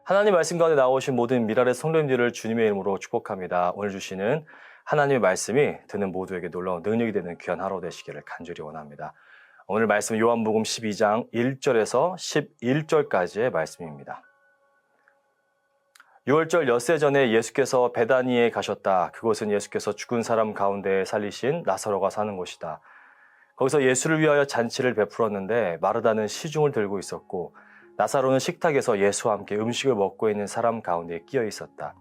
하나님 말씀 가운데 나오신 모든 미랄의 성도님들을 주님의 이름으로 축복합니다. 오늘 주시는 하나님의 말씀이 듣는 모두에게 놀라운 능력이 되는 귀한 하루 되시기를 간절히 원합니다. 오늘 말씀 요한복음 12장 1절에서 11절까지의 말씀입니다. 6월절 엿새 전에 예수께서 베다니에 가셨다. 그곳은 예수께서 죽은 사람 가운데 살리신 나사로가 사는 곳이다. 거기서 예수를 위하여 잔치를 베풀었는데 마르다는 시중을 들고 있었고 나사로는 식탁에서 예수와 함께 음식을 먹고 있는 사람 가운데 끼어 있었다.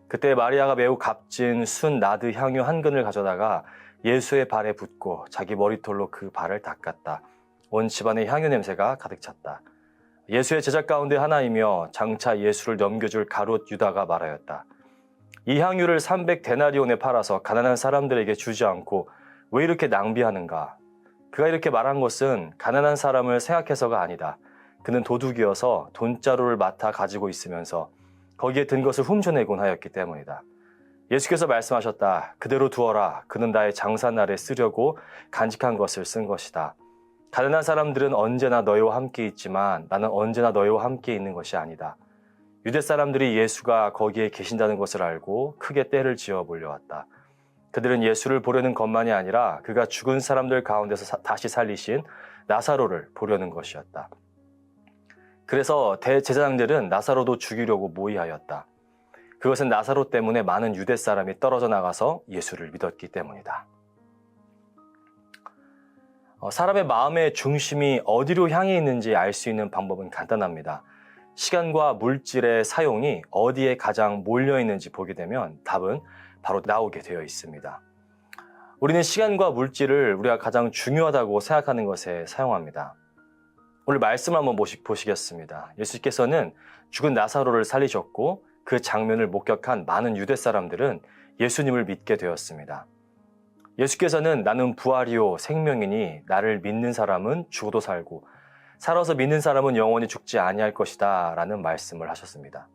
그때 마리아가 매우 값진 순 나드 향유 한 근을 가져다가 예수의 발에 붓고 자기 머리털로 그 발을 닦았다. 온 집안에 향유 냄새가 가득 찼다. 예수의 제자 가운데 하나이며 장차 예수를 넘겨줄 가롯 유다가 말하였다. 이 향유를 300데나리온에 팔아서 가난한 사람들에게 주지 않고 왜 이렇게 낭비하는가? 그가 이렇게 말한 것은 가난한 사람을 생각해서가 아니다. 그는 도둑이어서 돈자루를 맡아 가지고 있으면서 거기에 든 것을 훔쳐내곤 하였기 때문이다. 예수께서 말씀하셨다. 그대로 두어라. 그는 나의 장사날에 쓰려고 간직한 것을 쓴 것이다. 가난한 사람들은 언제나 너희와 함께 있지만 나는 언제나 너희와 함께 있는 것이 아니다. 유대 사람들이 예수가 거기에 계신다는 것을 알고 크게 떼를 지어 몰려왔다. 그들은 예수를 보려는 것만이 아니라 그가 죽은 사람들 가운데서 다시 살리신 나사로를 보려는 것이었다. 그래서 대제사장들은 나사로도 죽이려고 모의하였다. 그것은 나사로 때문에 많은 유대 사람이 떨어져 나가서 예수를 믿었기 때문이다. 사람의 마음의 중심이 어디로 향해 있는지 알 수 있는 방법은 간단합니다. 시간과 물질의 사용이 어디에 가장 몰려 있는지 보게 되면 답은 바로 나오게 되어 있습니다. 우리는 시간과 물질을 우리가 가장 중요하다고 생각하는 것에 사용합니다. 오늘 말씀을 한번 보시겠습니다. 예수께서는 죽은 나사로를 살리셨고 그 장면을 목격한 많은 유대 사람들은 예수님을 믿게 되었습니다. 예수께서는 나는 부활이요 생명이니 나를 믿는 사람은 죽어도 살고 살아서 믿는 사람은 영원히 죽지 아니할 것이다 라는 말씀을 하셨습니다.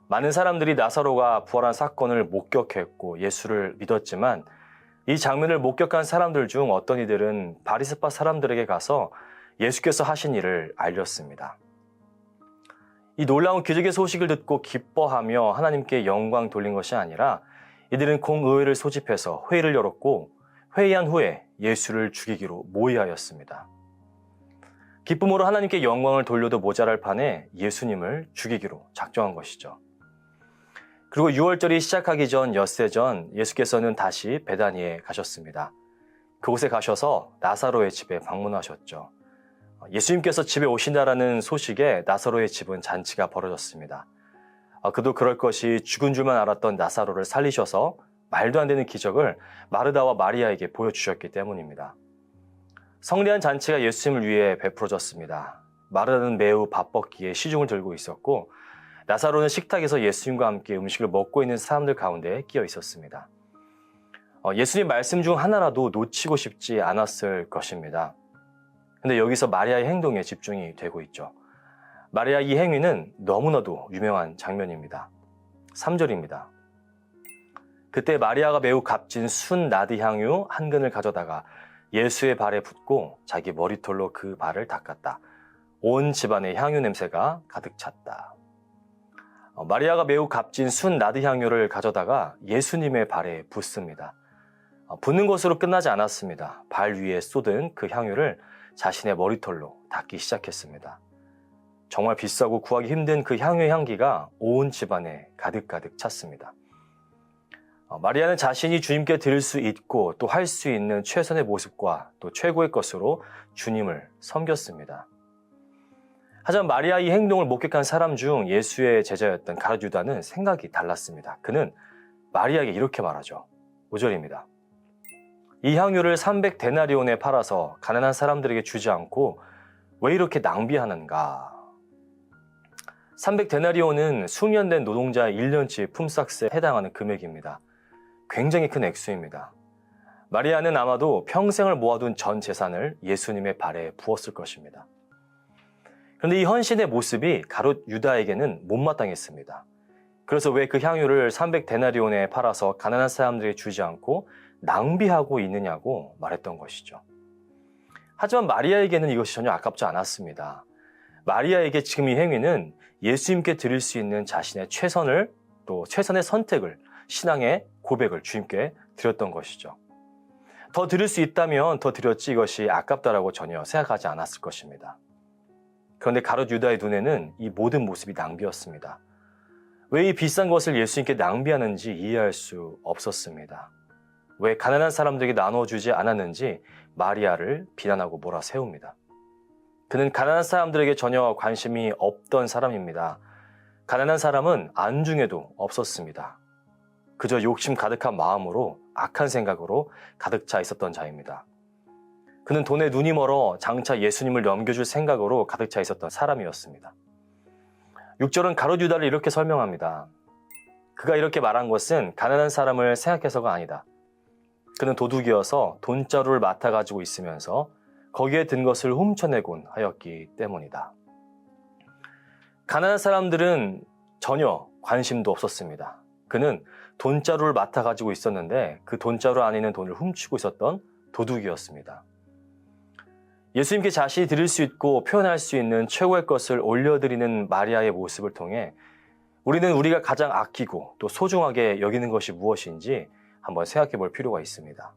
많은 사람들이 나사로가 부활한 사건을 목격했고 예수를 믿었지만 이 장면을 목격한 사람들 중 어떤 이들은 바리새파 사람들에게 가서 예수께서 하신 일을 알렸습니다. 이 놀라운 기적의 소식을 듣고 기뻐하며 하나님께 영광 돌린 것이 아니라 이들은 공의회를 소집해서 회의를 열었고 회의한 후에 예수를 죽이기로 모의하였습니다. 기쁨으로 하나님께 영광을 돌려도 모자랄 판에 예수님을 죽이기로 작정한 것이죠. 그리고 6월절이 시작하기 전 엿새 전 예수께서는 다시 베다니에 가셨습니다. 그곳에 가셔서 나사로의 집에 방문하셨죠. 예수님께서 집에 오신다라는 소식에 나사로의 집은 잔치가 벌어졌습니다. 그도 그럴 것이 죽은 줄만 알았던 나사로를 살리셔서 말도 안 되는 기적을 마르다와 마리아에게 보여주셨기 때문입니다. 성대한 잔치가 예수님을 위해 베풀어졌습니다. 마르다는 매우 바빴기에 시중을 들고 있었고 나사로는 식탁에서 예수님과 함께 음식을 먹고 있는 사람들 가운데 끼어 있었습니다. 예수님 말씀 중 하나라도 놓치고 싶지 않았을 것입니다. 근데 여기서 마리아의 행동에 집중이 되고 있죠. 마리아 이 행위는 너무나도 유명한 장면입니다. 3절입니다. 그때 마리아가 매우 값진 순 나드 향유 한 근을 가져다가 예수의 발에 붓고 자기 머리털로 그 발을 닦았다. 온 집안에 향유 냄새가 가득 찼다. 마리아가 매우 값진 순 나드 향유를 가져다가 예수님의 발에 붓습니다. 붓는 것으로 끝나지 않았습니다. 발 위에 쏟은 그 향유를 자신의 머리털로 닦기 시작했습니다. 정말 비싸고 구하기 힘든 그 향유의 향기가 온 집안에 가득가득 찼습니다. 마리아는 자신이 주님께 드릴 수 있고 또 할 수 있는 최선의 모습과 또 최고의 것으로 주님을 섬겼습니다. 하지만 마리아의 행동을 목격한 사람 중 예수의 제자였던 가룟 유다는 생각이 달랐습니다. 그는 마리아에게 이렇게 말하죠. 5절입니다. 이 향유를 300데나리온에 팔아서 가난한 사람들에게 주지 않고 왜 이렇게 낭비하는가? 300데나리온은 숙련된 노동자의 1년치 품삯에 해당하는 금액입니다. 굉장히 큰 액수입니다. 마리아는 아마도 평생을 모아둔 전 재산을 예수님의 발에 부었을 것입니다. 그런데 이 헌신의 모습이 가룟 유다에게는 못마땅했습니다. 그래서 왜 그 향유를 300데나리온에 팔아서 가난한 사람들에게 주지 않고 낭비하고 있느냐고 말했던 것이죠. 하지만 마리아에게는 이것이 전혀 아깝지 않았습니다. 마리아에게 지금 이 행위는 예수님께 드릴 수 있는 자신의 최선의 선택을, 신앙의 고백을 주님께 드렸던 것이죠. 더 드릴 수 있다면 더 드렸지 이것이 아깝다라고 전혀 생각하지 않았을 것입니다. 그런데 가룟 유다의 눈에는 이 모든 모습이 낭비였습니다. 왜 이 비싼 것을 예수님께 낭비하는지 이해할 수 없었습니다. 왜 가난한 사람들에게 나눠주지 않았는지 마리아를 비난하고 몰아세웁니다. 그는 가난한 사람들에게 전혀 관심이 없던 사람입니다. 가난한 사람은 안중에도 없었습니다. 그저 욕심 가득한 마음으로 악한 생각으로 가득 차 있었던 자입니다. 그는 돈에 눈이 멀어 장차 예수님을 넘겨줄 생각으로 가득 차 있었던 사람이었습니다. 6절은 가룟 유다를 이렇게 설명합니다. 그가 이렇게 말한 것은 가난한 사람을 생각해서가 아니다. 그는 도둑이어서 돈자루를 맡아가지고 있으면서 거기에 든 것을 훔쳐내곤 하였기 때문이다. 가난한 사람들은 전혀 관심도 없었습니다. 그는 돈자루를 맡아가지고 있었는데 그 돈자루 안에 있는 돈을 훔치고 있었던 도둑이었습니다. 예수님께 자신이 드릴 수 있고 표현할 수 있는 최고의 것을 올려드리는 마리아의 모습을 통해 우리는 우리가 가장 아끼고 또 소중하게 여기는 것이 무엇인지 한번 생각해 볼 필요가 있습니다.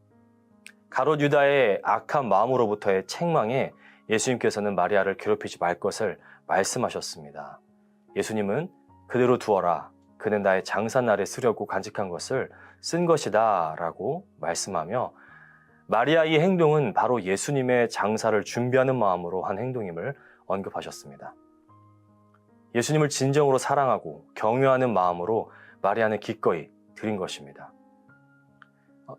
가룟 유다의 악한 마음으로부터의 책망에 예수님께서는 마리아를 괴롭히지 말 것을 말씀하셨습니다. 예수님은 그대로 두어라. 그는 나의 장사날에 쓰려고 간직한 것을 쓴 것이다 라고 말씀하며 마리아의 행동은 바로 예수님의 장사를 준비하는 마음으로 한 행동임을 언급하셨습니다. 예수님을 진정으로 사랑하고 경외하는 마음으로 마리아는 기꺼이 드린 것입니다.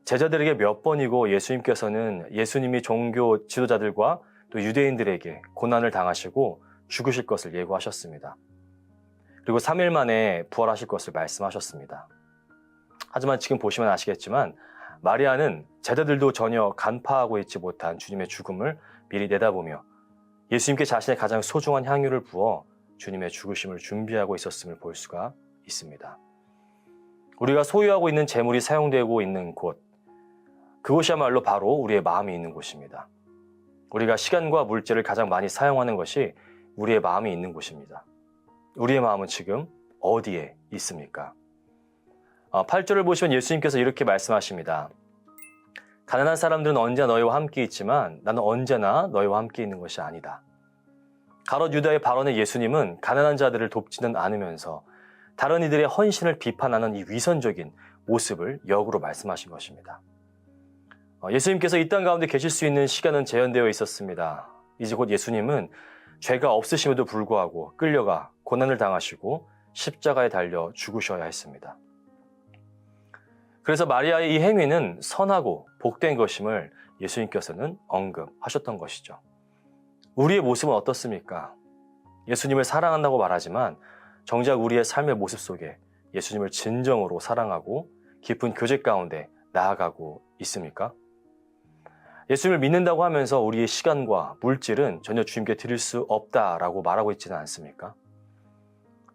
제자들에게 몇 번이고 예수님께서는 예수님이 종교 지도자들과 또 유대인들에게 고난을 당하시고 죽으실 것을 예고하셨습니다. 그리고 3일 만에 부활하실 것을 말씀하셨습니다. 하지만 지금 보시면 아시겠지만 마리아는 제자들도 전혀 간파하고 있지 못한 주님의 죽음을 미리 내다보며 예수님께 자신의 가장 소중한 향유를 부어 주님의 죽으심을 준비하고 있었음을 볼 수가 있습니다. 우리가 소유하고 있는 재물이 사용되고 있는 곳, 그곳이야말로 바로 우리의 마음이 있는 곳입니다. 우리가 시간과 물질을 가장 많이 사용하는 것이 우리의 마음이 있는 곳입니다. 우리의 마음은 지금 어디에 있습니까? 8절을 보시면 예수님께서 이렇게 말씀하십니다. 가난한 사람들은 언제나 너희와 함께 있지만 나는 언제나 너희와 함께 있는 것이 아니다. 가룟 유다의 발언에 예수님은 가난한 자들을 돕지는 않으면서 다른 이들의 헌신을 비판하는 이 위선적인 모습을 역으로 말씀하신 것입니다. 예수님께서 이 땅 가운데 계실 수 있는 시간은 제한되어 있었습니다. 이제 곧 예수님은 죄가 없으심에도 불구하고 끌려가 고난을 당하시고 십자가에 달려 죽으셔야 했습니다. 그래서 마리아의 이 행위는 선하고 복된 것임을 예수님께서는 언급하셨던 것이죠. 우리의 모습은 어떻습니까? 예수님을 사랑한다고 말하지만 정작 우리의 삶의 모습 속에 예수님을 진정으로 사랑하고 깊은 교제 가운데 나아가고 있습니까? 예수님을 믿는다고 하면서 우리의 시간과 물질은 전혀 주님께 드릴 수 없다라고 말하고 있지는 않습니까?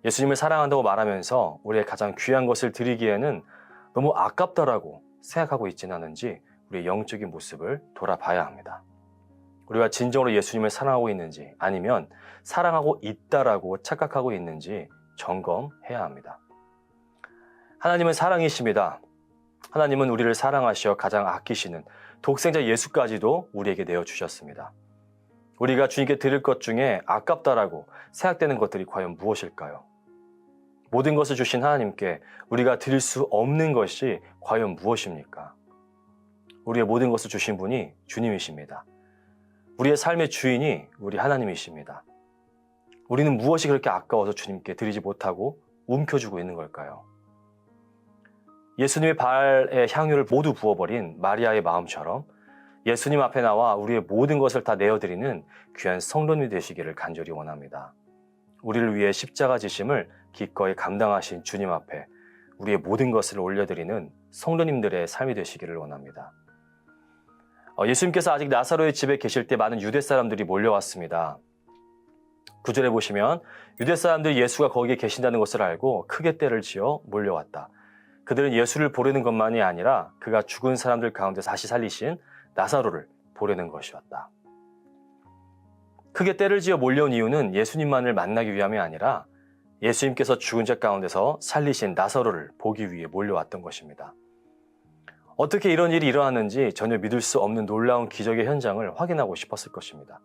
예수님을 사랑한다고 말하면서 우리의 가장 귀한 것을 드리기에는 너무 아깝다라고 생각하고 있지는 않은지 우리의 영적인 모습을 돌아봐야 합니다. 우리가 진정으로 예수님을 사랑하고 있는지 아니면 사랑하고 있다라고 착각하고 있는지 점검해야 합니다. 하나님은 사랑이십니다. 하나님은 우리를 사랑하시어 가장 아끼시는 독생자 예수까지도 우리에게 내어주셨습니다. 우리가 주님께 드릴 것 중에 아깝다라고 생각되는 것들이 과연 무엇일까요? 모든 것을 주신 하나님께 우리가 드릴 수 없는 것이 과연 무엇입니까? 우리의 모든 것을 주신 분이 주님이십니다. 우리의 삶의 주인이 우리 하나님이십니다. 우리는 무엇이 그렇게 아까워서 주님께 드리지 못하고 움켜쥐고 있는 걸까요? 예수님의 발에 향유를 모두 부어버린 마리아의 마음처럼 예수님 앞에 나와 우리의 모든 것을 다 내어드리는 귀한 성도님이 되시기를 간절히 원합니다. 우리를 위해 십자가 지심을 기꺼이 감당하신 주님 앞에 우리의 모든 것을 올려드리는 성도님들의 삶이 되시기를 원합니다. 예수님께서 아직 나사로의 집에 계실 때 많은 유대 사람들이 몰려왔습니다. 9절에 보시면 유대 사람들이 예수가 거기에 계신다는 것을 알고 크게 떼를 지어 몰려왔다. 그들은 예수를 보려는 것만이 아니라 그가 죽은 사람들 가운데 다시 살리신 나사로를 보려는 것이었다. 크게 떼를 지어 몰려온 이유는 예수님만을 만나기 위함이 아니라 예수님께서 죽은 자 가운데서 살리신 나사로를 보기 위해 몰려왔던 것입니다. 어떻게 이런 일이 일어났는지 전혀 믿을 수 없는 놀라운 기적의 현장을 확인하고 싶었을 것입니다.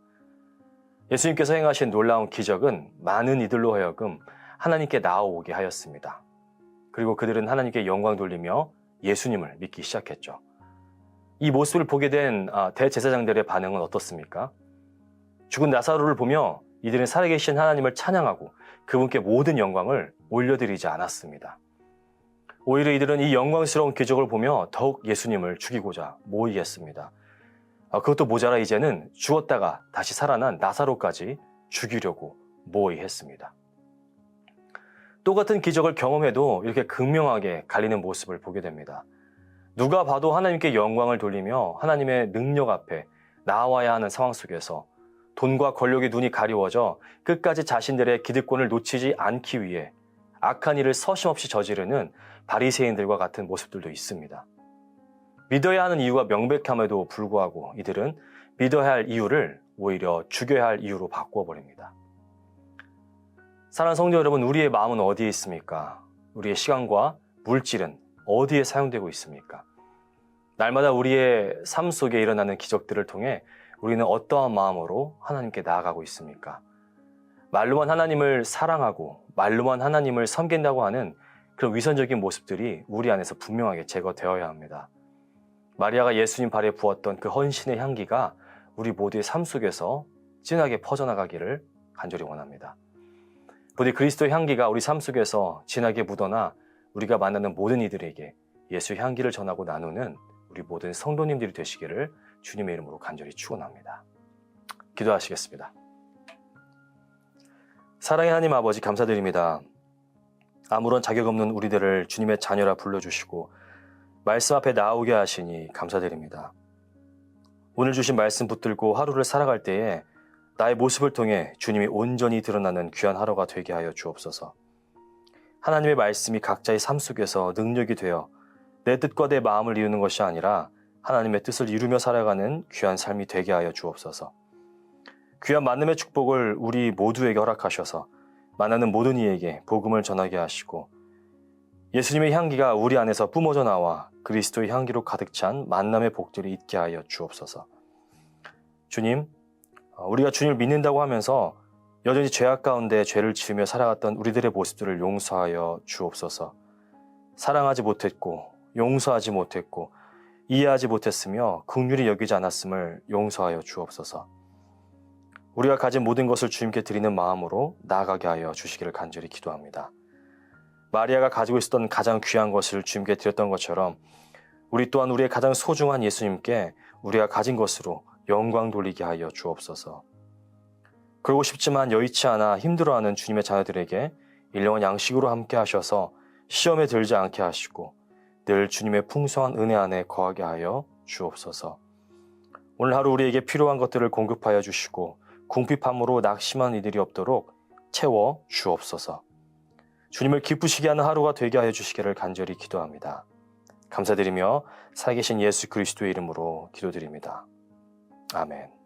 예수님께서 행하신 놀라운 기적은 많은 이들로 하여금 하나님께 나아오게 하였습니다. 그리고 그들은 하나님께 영광 돌리며 예수님을 믿기 시작했죠. 이 모습을 보게 된 대제사장들의 반응은 어떻습니까? 죽은 나사로를 보며 이들은 살아계신 하나님을 찬양하고 그분께 모든 영광을 올려드리지 않았습니다. 오히려 이들은 이 영광스러운 기적을 보며 더욱 예수님을 죽이고자 모의했습니다. 그것도 모자라 이제는 죽었다가 다시 살아난 나사로까지 죽이려고 모의했습니다. 똑같은 기적을 경험해도 이렇게 극명하게 갈리는 모습을 보게 됩니다. 누가 봐도 하나님께 영광을 돌리며 하나님의 능력 앞에 나아와야 하는 상황 속에서 돈과 권력의 눈이 가리워져 끝까지 자신들의 기득권을 놓치지 않기 위해 악한 일을 서심없이 저지르는 바리새인들과 같은 모습들도 있습니다. 믿어야 하는 이유가 명백함에도 불구하고 이들은 믿어야 할 이유를 오히려 죽여야 할 이유로 바꾸어 버립니다. 사랑하는 성도 여러분, 우리의 마음은 어디에 있습니까? 우리의 시간과 물질은 어디에 사용되고 있습니까? 날마다 우리의 삶 속에 일어나는 기적들을 통해 우리는 어떠한 마음으로 하나님께 나아가고 있습니까? 말로만 하나님을 사랑하고 말로만 하나님을 섬긴다고 하는 그런 위선적인 모습들이 우리 안에서 분명하게 제거되어야 합니다. 마리아가 예수님 발에 부었던 그 헌신의 향기가 우리 모두의 삶 속에서 진하게 퍼져나가기를 간절히 원합니다. 부디 그리스도의 향기가 우리 삶 속에서 진하게 묻어나 우리가 만나는 모든 이들에게 예수의 향기를 전하고 나누는 우리 모든 성도님들이 되시기를 주님의 이름으로 간절히 축원합니다. 기도하시겠습니다. 사랑의 하나님 아버지, 감사드립니다. 아무런 자격 없는 우리들을 주님의 자녀라 불러주시고 말씀 앞에 나오게 하시니 감사드립니다. 오늘 주신 말씀 붙들고 하루를 살아갈 때에 나의 모습을 통해 주님이 온전히 드러나는 귀한 하루가 되게 하여 주옵소서. 하나님의 말씀이 각자의 삶 속에서 능력이 되어 내 뜻과 내 마음을 이루는 것이 아니라 하나님의 뜻을 이루며 살아가는 귀한 삶이 되게 하여 주옵소서. 귀한 만남의 축복을 우리 모두에게 허락하셔서 만나는 모든 이에게 복음을 전하게 하시고 예수님의 향기가 우리 안에서 뿜어져 나와 그리스도의 향기로 가득 찬 만남의 복들이 있게 하여 주옵소서. 주님, 우리가 주님을 믿는다고 하면서 여전히 죄악 가운데 죄를 지으며 살아갔던 우리들의 모습들을 용서하여 주옵소서. 사랑하지 못했고 용서하지 못했고 이해하지 못했으며 긍휼히 여기지 않았음을 용서하여 주옵소서. 우리가 가진 모든 것을 주님께 드리는 마음으로 나아가게 하여 주시기를 간절히 기도합니다. 마리아가 가지고 있었던 가장 귀한 것을 주님께 드렸던 것처럼 우리 또한 우리의 가장 소중한 예수님께 우리가 가진 것으로 영광 돌리게 하여 주옵소서. 그러고 싶지만 여의치 않아 힘들어하는 주님의 자녀들에게 일용할 양식으로 함께 하셔서 시험에 들지 않게 하시고 늘 주님의 풍성한 은혜 안에 거하게 하여 주옵소서. 오늘 하루 우리에게 필요한 것들을 공급하여 주시고 궁핍함으로 낙심한 이들이 없도록 채워 주옵소서. 주님을 기쁘시게 하는 하루가 되게 하여 주시기를 간절히 기도합니다. 감사드리며 살아계신 예수 그리스도의 이름으로 기도드립니다. 아멘.